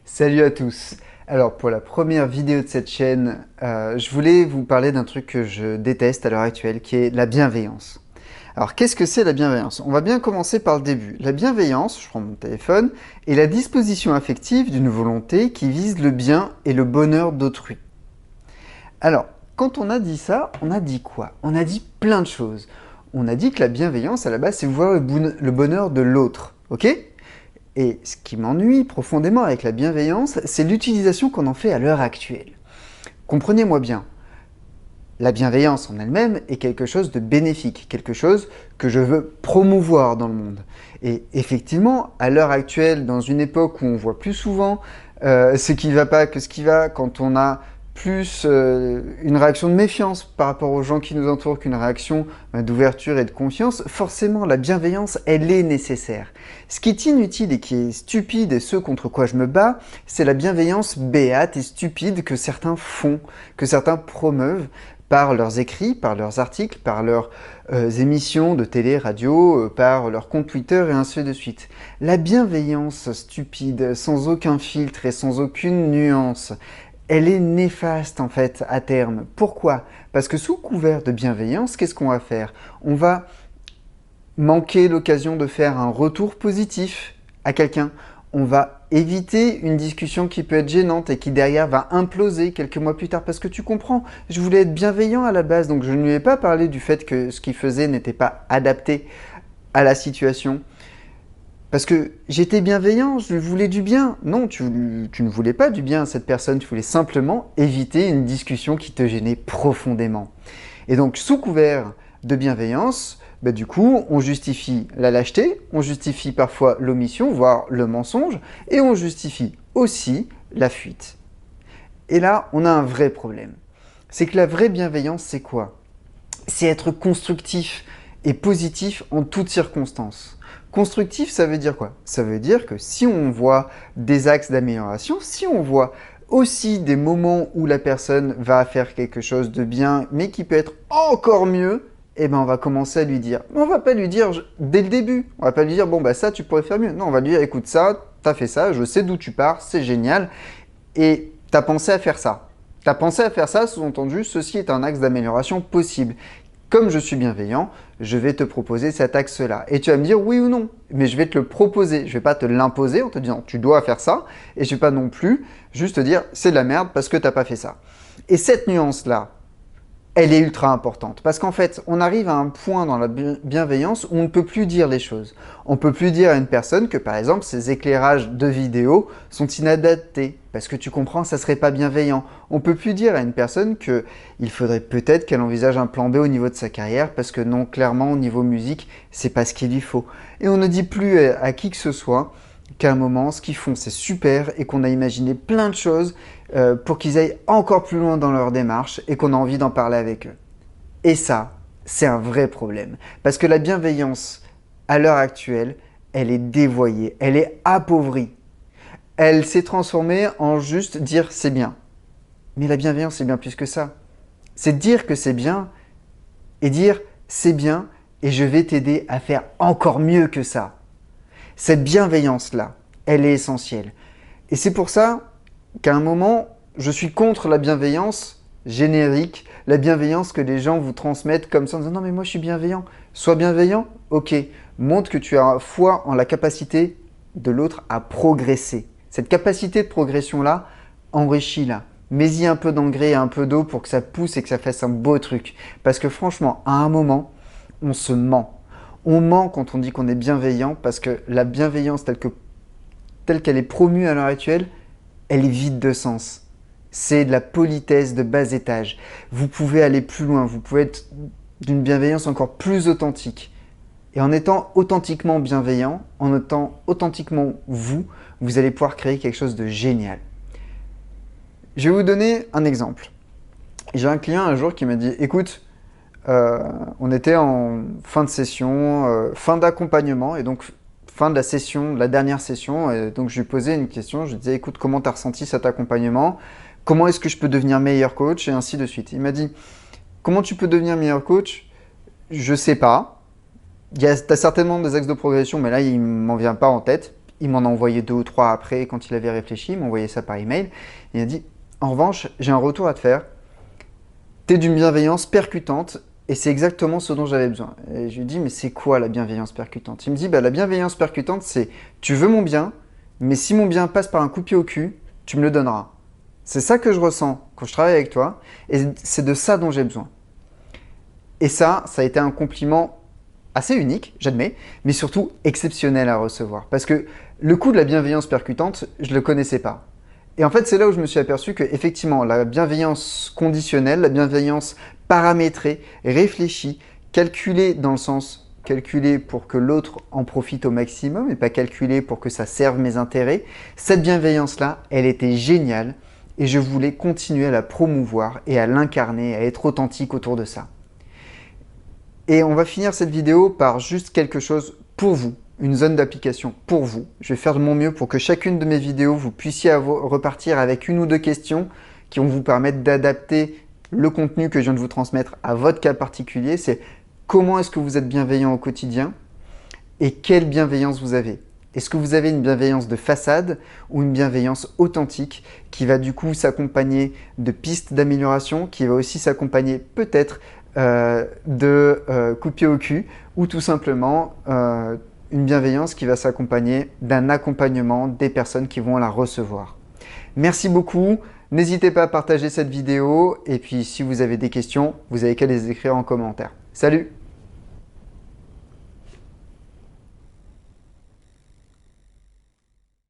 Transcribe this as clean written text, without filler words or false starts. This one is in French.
Salut à tous. Alors pour la première vidéo de cette chaîne, je voulais vous parler d'un truc que je déteste à l'heure actuelle, qui est la bienveillance. Alors qu'est-ce que c'est la bienveillance? On va bien commencer par le début. La bienveillance, je prends mon téléphone, est la disposition affective d'une volonté qui vise le bien et le bonheur d'autrui. Alors, quand on a dit ça, on a dit quoi? On a dit plein de choses. On a dit que la bienveillance, à la base, c'est voir le bonheur de l'autre, ok? Et ce qui m'ennuie profondément avec la bienveillance, c'est l'utilisation qu'on en fait à l'heure actuelle. Comprenez-moi bien, la bienveillance en elle-même est quelque chose de bénéfique, quelque chose que je veux promouvoir dans le monde. Et effectivement, à l'heure actuelle, dans une époque où on voit plus souvent ce qui ne va pas que ce qui va, quand on a plus une réaction de méfiance par rapport aux gens qui nous entourent qu'une réaction d'ouverture et de confiance, forcément la bienveillance, elle est nécessaire. Ce qui est inutile et qui est stupide et ce contre quoi je me bats, c'est la bienveillance béate et stupide que certains font, que certains promeuvent par leurs écrits, par leurs articles, par leurs émissions de télé, radio, par leur compte Twitter et ainsi de suite. La bienveillance stupide, sans aucun filtre et sans aucune nuance, elle est néfaste en fait à terme. Pourquoi? Parce que sous couvert de bienveillance, qu'est-ce qu'on va faire? On va manquer l'occasion de faire un retour positif à quelqu'un. On va éviter une discussion qui peut être gênante et qui derrière va imploser quelques mois plus tard. Parce que tu comprends, je voulais être bienveillant à la base, donc je ne lui ai pas parlé du fait que ce qu'il faisait n'était pas adapté à la situation. Parce que j'étais bienveillant, je lui voulais du bien. Non, tu ne voulais pas du bien à cette personne, tu voulais simplement éviter une discussion qui te gênait profondément. Et donc, sous couvert de bienveillance, du coup, on justifie la lâcheté, on justifie parfois l'omission, voire le mensonge, et on justifie aussi la fuite. Et là, on a un vrai problème. C'est que la vraie bienveillance, c'est quoi? C'est être constructif et positif en toutes circonstances. Constructif, ça veut dire quoi? Ça veut dire que si on voit des axes d'amélioration, si on voit aussi des moments où la personne va faire quelque chose de bien, mais qui peut être encore mieux, eh ben on va commencer à lui dire. On va pas lui dire dès le début. On va pas lui dire, bon bah ça tu pourrais faire mieux. Non, on va lui dire, écoute ça, t'as fait ça, je sais d'où tu pars, c'est génial, et t'as pensé à faire ça. T'as pensé à faire ça, sous-entendu, ceci est un axe d'amélioration possible. Comme je suis bienveillant, je vais te proposer cet axe-là. Et tu vas me dire oui ou non, mais je vais te le proposer. Je ne vais pas te l'imposer en te disant tu dois faire ça, et je ne vais pas non plus juste te dire c'est de la merde parce que tu n'as pas fait ça. Et cette nuance-là, elle est ultra importante. Parce qu'en fait, on arrive à un point dans la bienveillance où on ne peut plus dire les choses. On ne peut plus dire à une personne que, par exemple, ses éclairages de vidéo sont inadaptés. Parce que tu comprends, ça ne serait pas bienveillant. On ne peut plus dire à une personne qu'il faudrait peut-être qu'elle envisage un plan B au niveau de sa carrière, parce que non, clairement, au niveau musique, c'est pas ce qu'il lui faut. Et on ne dit plus à qui que ce soit qu'à un moment, ce qu'ils font, c'est super et qu'on a imaginé plein de choses pour qu'ils aillent encore plus loin dans leur démarche et qu'on a envie d'en parler avec eux. Et ça, c'est un vrai problème. Parce que la bienveillance, à l'heure actuelle, elle est dévoyée, elle est appauvrie. Elle s'est transformée en juste dire c'est bien. Mais la bienveillance, c'est bien plus que ça. C'est dire que c'est bien et dire c'est bien et je vais t'aider à faire encore mieux que ça. Cette bienveillance-là, elle est essentielle. Et c'est pour ça qu'à un moment, je suis contre la bienveillance générique, la bienveillance que les gens vous transmettent comme ça en disant non mais moi je suis bienveillant. Sois bienveillant, ok. Montre que tu as foi en la capacité de l'autre à progresser. Cette capacité de progression-là, enrichis-la. Mets-y un peu d'engrais et un peu d'eau pour que ça pousse et que ça fasse un beau truc. Parce que franchement, à un moment, on se ment. On ment quand on dit qu'on est bienveillant parce que la bienveillance telle qu'elle est promue à l'heure actuelle, elle est vide de sens. C'est de la politesse de bas étage. Vous pouvez aller plus loin, vous pouvez être d'une bienveillance encore plus authentique. Et en étant authentiquement bienveillant, en étant authentiquement vous, vous allez pouvoir créer quelque chose de génial. Je vais vous donner un exemple. J'ai un client un jour qui m'a dit « Écoute, on était en fin de session, fin d'accompagnement, et donc fin de la session, de la dernière session, et donc je lui posais une question, je lui disais « Écoute, comment tu as ressenti cet accompagnement? Comment est-ce que je peux devenir meilleur coach ?» et ainsi de suite. Il m'a dit « Comment tu peux devenir meilleur coach? Je sais pas. Tu as certainement des axes de progression, mais là, il ne m'en vient pas en tête. Il m'en a envoyé 2 ou 3 après quand il avait réfléchi, il m'a envoyé ça par email. Il a dit « En revanche, j'ai un retour à te faire. T'es d'une bienveillance percutante et c'est exactement ce dont j'avais besoin. » Et je lui ai dit « Mais c'est quoi la bienveillance percutante ?» Il me dit bah, « La bienveillance percutante, c'est tu veux mon bien, mais si mon bien passe par un coup de pied au cul, tu me le donneras. C'est ça que je ressens quand je travaille avec toi et c'est de ça dont j'ai besoin. » Et ça a été un compliment assez unique, j'admets, mais surtout exceptionnel à recevoir. Parce que le coup de la bienveillance percutante, je ne le connaissais pas. Et en fait, c'est là où je me suis aperçu que effectivement, la bienveillance conditionnelle, la bienveillance paramétrée, réfléchie, calculée dans le sens calculée pour que l'autre en profite au maximum et pas calculée pour que ça serve mes intérêts, cette bienveillance-là, elle était géniale et je voulais continuer à la promouvoir et à l'incarner, à être authentique autour de ça. Et on va finir cette vidéo par juste quelque chose pour vous, une zone d'application pour vous. Je vais faire de mon mieux pour que chacune de mes vidéos, vous puissiez repartir avec 1 ou 2 questions qui vont vous permettre d'adapter le contenu que je viens de vous transmettre à votre cas particulier. C'est comment est-ce que vous êtes bienveillant au quotidien et quelle bienveillance vous avez. Est-ce que vous avez une bienveillance de façade ou une bienveillance authentique qui va du coup s'accompagner de pistes d'amélioration, qui va aussi s'accompagner peut-être de coup de pied au cul ou tout simplement une bienveillance qui va s'accompagner d'un accompagnement des personnes qui vont la recevoir. Merci beaucoup, n'hésitez pas à partager cette vidéo et puis si vous avez des questions, vous n'avez qu'à les écrire en commentaire. Salut!